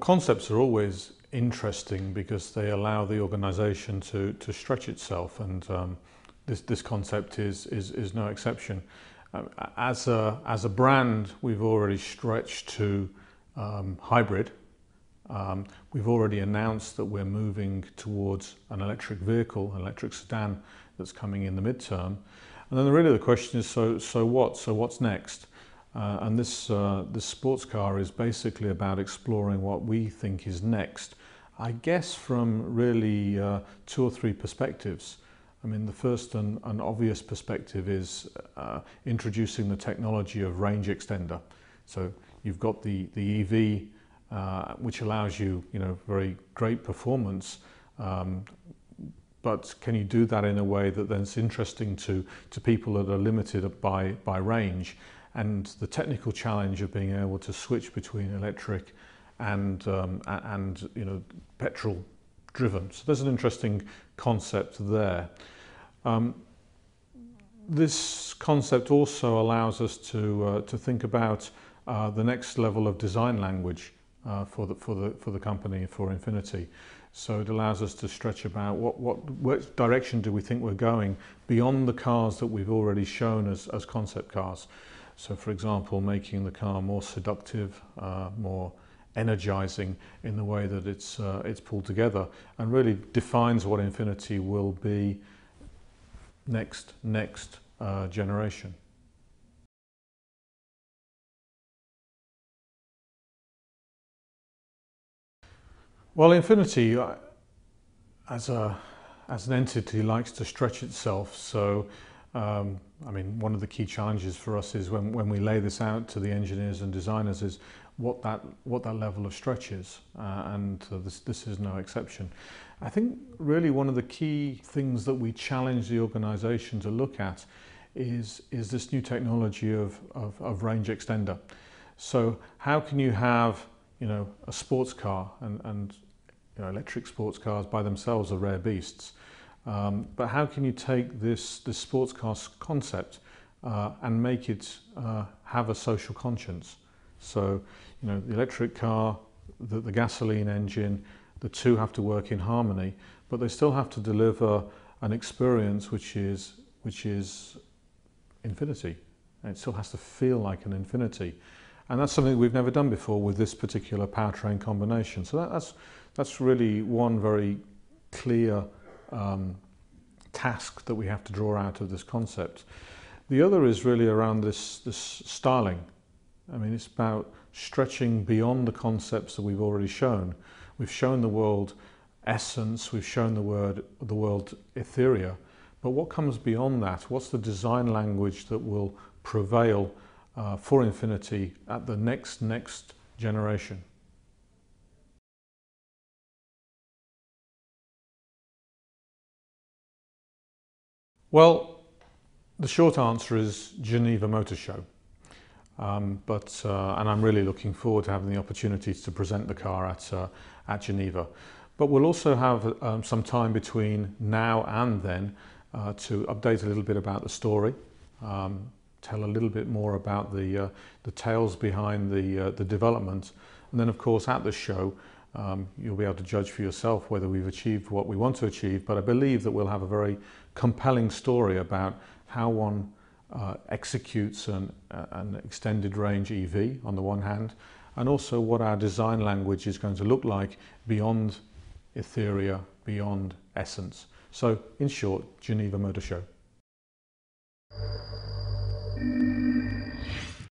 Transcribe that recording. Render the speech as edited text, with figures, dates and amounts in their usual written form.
Concepts are always interesting because they allow the organization to stretch itself, and this concept is no exception. As a brand, we've already stretched to hybrid. We've already announced that we're moving towards an electric vehicle, an electric sedan that's coming in the midterm. And then really the question is, so what? So what's next? And this sports car is basically about exploring what we think is next, I guess from really two or three perspectives. I mean, the first and obvious perspective is introducing the technology of range extender. So you've got the EV, which allows you, very great performance, but can you do that in a way that then is interesting to people that are limited by range? And the technical challenge of being able to switch between electric and petrol driven. So there's an interesting concept there. This concept also allows us to think about the next level of design language for the company, for Infiniti. So it allows us to stretch about what direction do we think we're going beyond the cars that we've already shown as concept cars. So, for example, making the car more seductive, more energizing in the way that it's pulled together, and really defines what Infiniti will be next generation. Well, Infiniti, as an entity, likes to stretch itself. So, I mean, one of the key challenges for us is when we lay this out to the engineers and designers is what that level of stretch is, and this is no exception. I think really one of the key things that we challenge the organisation to look at is this new technology of range extender. So how can you have a sports car, and electric sports cars by themselves are rare beasts. But how can you take this sports car concept and make it have a social conscience? So, the electric car, the gasoline engine, the two have to work in harmony, but they still have to deliver an experience which is Infiniti. And it still has to feel like an Infiniti. And that's something we've never done before with this particular powertrain combination. So that's really one very clear task that we have to draw out of this concept. The other is really around this styling. I mean, it's about stretching beyond the concepts that we've already shown. We've shown the world essence, we've shown the world etherea, but what comes beyond that? What's the design language that will prevail for Infiniti at the next generation? Well, the short answer is Geneva Motor Show. And I'm really looking forward to having the opportunity to present the car at Geneva. But we'll also have some time between now and then to update a little bit about the story, tell a little bit more about the tales behind the development, and then of course at the show you'll be able to judge for yourself whether we've achieved what we want to achieve. But I believe that we'll have a very compelling story about how one executes an extended range EV on the one hand, and also what our design language is going to look like beyond etherea, beyond essence. So in short, Geneva Motor Show.